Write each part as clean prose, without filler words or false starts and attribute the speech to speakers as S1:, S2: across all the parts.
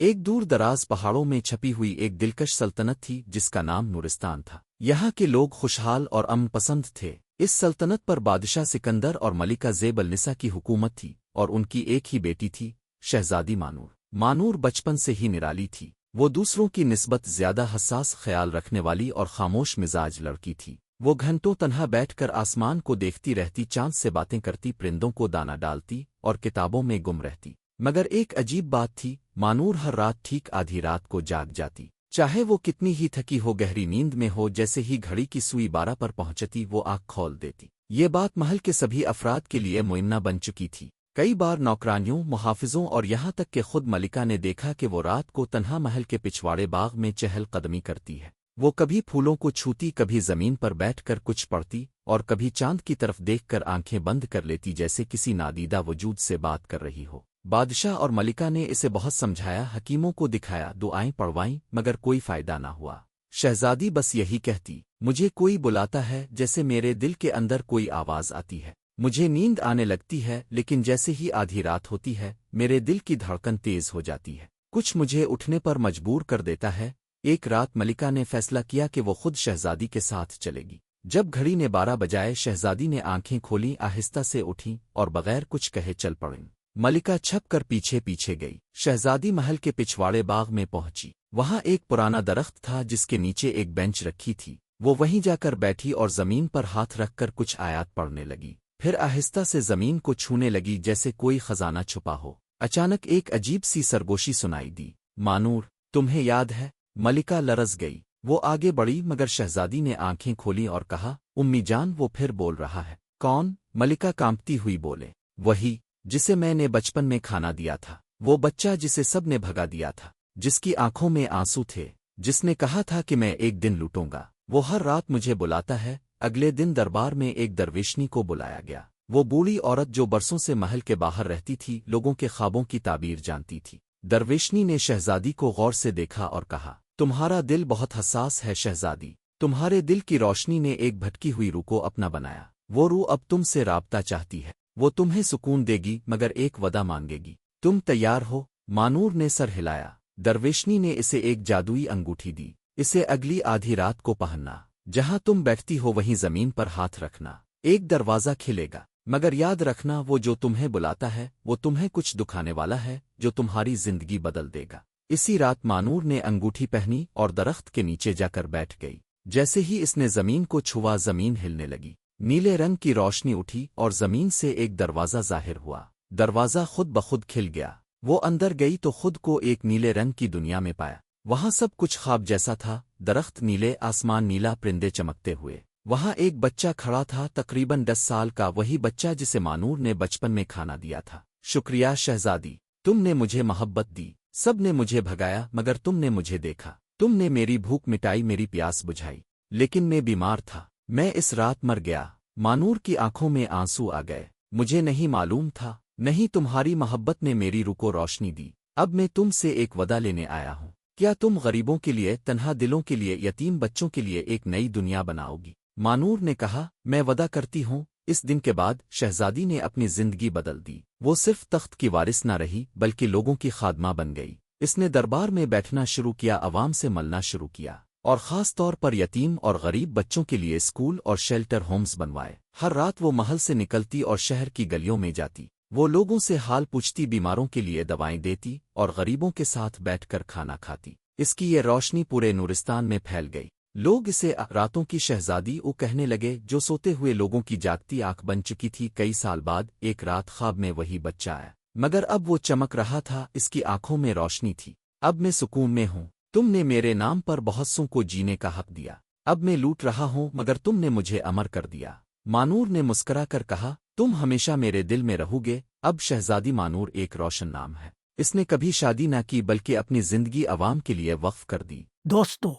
S1: ایک دور دراز پہاڑوں میں چھپی ہوئی ایک دلکش سلطنت تھی جس کا نام نورستان تھا۔ یہاں کے لوگ خوشحال اور امن پسند تھے۔ اس سلطنت پر بادشاہ سکندر اور ملکہ زیب النساء کی حکومت تھی اور ان کی ایک ہی بیٹی تھی، شہزادی مانور۔ مانور بچپن سے ہی نرالی تھی۔ وہ دوسروں کی نسبت زیادہ حساس خیال رکھنے والی اور خاموش مزاج لڑکی تھی۔ وہ گھنٹوں تنہا بیٹھ کر آسمان کو دیکھتی رہتی، چاند سے باتیں کرتی، پرندوں کو دانہ ڈالتی اور کتابوں میں گم رہتی۔ مگر ایک عجیب بات تھی، مانور ہر رات ٹھیک آدھی رات کو جاگ جاتی۔ چاہے وہ کتنی ہی تھکی ہو، گہری نیند میں ہو، جیسے ہی گھڑی کی سوئی 12 پر پہنچتی وہ آنکھ کھول دیتی۔ یہ بات محل کے سبھی افراد کے لیے معمہ بن چکی تھی۔ کئی بار نوکرانیوں، محافظوں اور یہاں تک کہ خود ملکہ نے دیکھا کہ وہ رات کو تنہا محل کے پچھواڑے باغ میں چہل قدمی کرتی ہے۔ وہ کبھی پھولوں کو چھوتی، کبھی زمین پر بیٹھ کر کچھ پڑھتی اور کبھی چاند کی طرف دیکھ کر آنکھیں بند کر لیتی جیسے کسی نادیدہ وجود سے بات کر رہی ہو۔ بادشاہ اور ملکہ نے اسے بہت سمجھایا، حکیموں کو دکھایا، دعائیں پڑھوائیں، مگر کوئی فائدہ نہ ہوا۔ شہزادی بس یہی کہتی، مجھے کوئی بلاتا ہے، جیسے میرے دل کے اندر کوئی آواز آتی ہے۔ مجھے نیند آنے لگتی ہے، لیکن جیسے ہی آدھی رات ہوتی ہے میرے دل کی دھڑکن تیز ہو جاتی ہے، کچھ مجھے اٹھنے پر مجبور کر دیتا ہے۔ ایک رات ملکہ نے فیصلہ کیا کہ وہ خود شہزادی کے ساتھ چلے گی۔ جب گھڑی نے 12 بجائے، شہزادی نے آنکھیں کھولیں، آہستہ سے اٹھیں اور بغیر کچھ کہے چل پڑیں۔ ملکہ چھپ کر پیچھے پیچھے گئی۔ شہزادی محل کے پچھواڑے باغ میں پہنچی۔ وہاں ایک پرانا درخت تھا جس کے نیچے ایک بینچ رکھی تھی۔ وہ وہیں جا کر بیٹھی اور زمین پر ہاتھ رکھ کر کچھ آیات پڑھنے لگی، پھر آہستہ سے زمین کو چھونے لگی جیسے کوئی خزانہ چھپا ہو۔ اچانک ایک عجیب سی سرگوشی سنائی دی، مانور، تمہیں یاد ہے؟ ملکہ لرز گئی۔ وہ آگے بڑھی مگر شہزادی نے آنکھیں کھولی اور کہا، امی جان، وہ پھر بول رہا ہے۔ کون؟ ملکہ کانپتی ہوئی بولے، وہی جسے میں نے بچپن میں کھانا دیا تھا، وہ بچہ جسے سب نے بھگا دیا تھا، جس کی آنکھوں میں آنسو تھے، جس نے کہا تھا کہ میں ایک دن لوٹوں گا۔ وہ ہر رات مجھے بلاتا ہے۔ اگلے دن دربار میں ایک درویشنی کو بلایا گیا۔ وہ بوڑھی عورت جو برسوں سے محل کے باہر رہتی تھی، لوگوں کے خوابوں کی تعبیر جانتی تھی۔ درویشنی نے شہزادی کو غور سے دیکھا اور کہا، تمہارا دل بہت حساس ہے شہزادی۔ تمہارے دل کی روشنی نے ایک بھٹکی ہوئی روح کو اپنا بنایا۔ وہ روح اب تم سے رابطہ چاہتی ہے۔ وہ تمہیں سکون دے گی مگر ایک وعدہ مانگے گی۔ تم تیار ہو؟ مانور نے سر ہلایا۔ درویشنی نے اسے ایک جادوئی انگوٹھی دی، اسے اگلی آدھی رات کو پہننا، جہاں تم بیٹھتی ہو وہیں زمین پر ہاتھ رکھنا، ایک دروازہ کھلے گا، مگر یاد رکھنا وہ جو تمہیں بلاتا ہے وہ تمہیں کچھ دکھانے والا ہے جو تمہاری زندگی بدل دے گا۔ اسی رات مانور نے انگوٹھی پہنی اور درخت کے نیچے جا کر بیٹھ گئی۔ جیسے ہی اس نے زمین کو چھوا، زمین ہلنے لگی، نیلے رنگ کی روشنی اٹھی اور زمین سے ایک دروازہ ظاہر ہوا۔ دروازہ خود بخود کھل گیا۔ وہ اندر گئی تو خود کو ایک نیلے رنگ کی دنیا میں پایا۔ وہاں سب کچھ خواب جیسا تھا، درخت نیلے، آسمان نیلا، پرندے چمکتے ہوئے۔ وہاں ایک بچہ کھڑا تھا، تقریباً 10 سال کا، وہی بچہ جسے مانور نے بچپن میں کھانا دیا تھا۔ شکریہ شہزادی، تم نے مجھے محبت دی۔ سب نے مجھے بھگایا مگر تم نے مجھے دیکھا۔ تم نے میری بھوک مٹائی، میری پیاس بجھائی، لیکن میں بیمار تھا، میں اس رات مر گیا۔ مانور کی آنکھوں میں آنسو آ گئے۔ مجھے نہیں معلوم تھا، نہیں، تمہاری محبت نے میری روح کو روشنی دی۔ اب میں تم سے ایک وعدہ لینے آیا ہوں۔ کیا تم غریبوں کے لیے، تنہا دلوں کے لیے، یتیم بچوں کے لیے ایک نئی دنیا بناؤ گی؟ مانور نے کہا، میں وعدہ کرتی ہوں۔ اس دن کے بعد شہزادی نے اپنی زندگی بدل دی۔ وہ صرف تخت کی وارث نہ رہی بلکہ لوگوں کی خادمہ بن گئی۔ اس نے دربار میں بیٹھنا شروع کیا، عوام سے ملنا شروع کیا، اور خاص طور پر یتیم اور غریب بچوں کے لیے اسکول اور شیلٹر ہومز بنوائے۔ ہر رات وہ محل سے نکلتی اور شہر کی گلیوں میں جاتی۔ وہ لوگوں سے حال پوچھتی، بیماروں کے لیے دوائیں دیتی اور غریبوں کے ساتھ بیٹھ کر کھانا کھاتی۔ اس کی یہ روشنی پورے نورستان میں پھیل گئی۔ لوگ اسے راتوں کی شہزادی کہنے لگے جو سوتے ہوئے لوگوں کی جاگتی آنکھ بن چکی تھی۔ کئی سال بعد ایک رات خواب میں وہی بچہ آیا، مگر اب وہ چمک رہا تھا، اس کی آنکھوں میں روشنی تھی۔ اب میں سکون میں ہوں، تم نے میرے نام پر بہت سوں کو جینے کا حق دیا۔ اب میں لوٹ رہا ہوں مگر تم نے مجھے امر کر دیا۔ مانور نے مسکرا کر کہا، تم ہمیشہ میرے دل میں رہو گے۔ اب شہزادی مانور ایک روشن نام ہے۔ اس نے کبھی شادی نہ کی بلکہ اپنی زندگی عوام کے لیے وقف کر دی۔
S2: دوستو،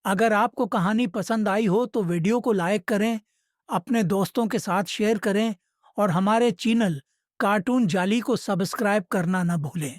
S2: اگر آپ کو کہانی پسند آئی ہو تو ویڈیو کو لائک کریں، اپنے دوستوں کے ساتھ شیئر کریں اور ہمارے چینل کارٹون جالی کو سبسکرائب کرنا نہ بھولیں۔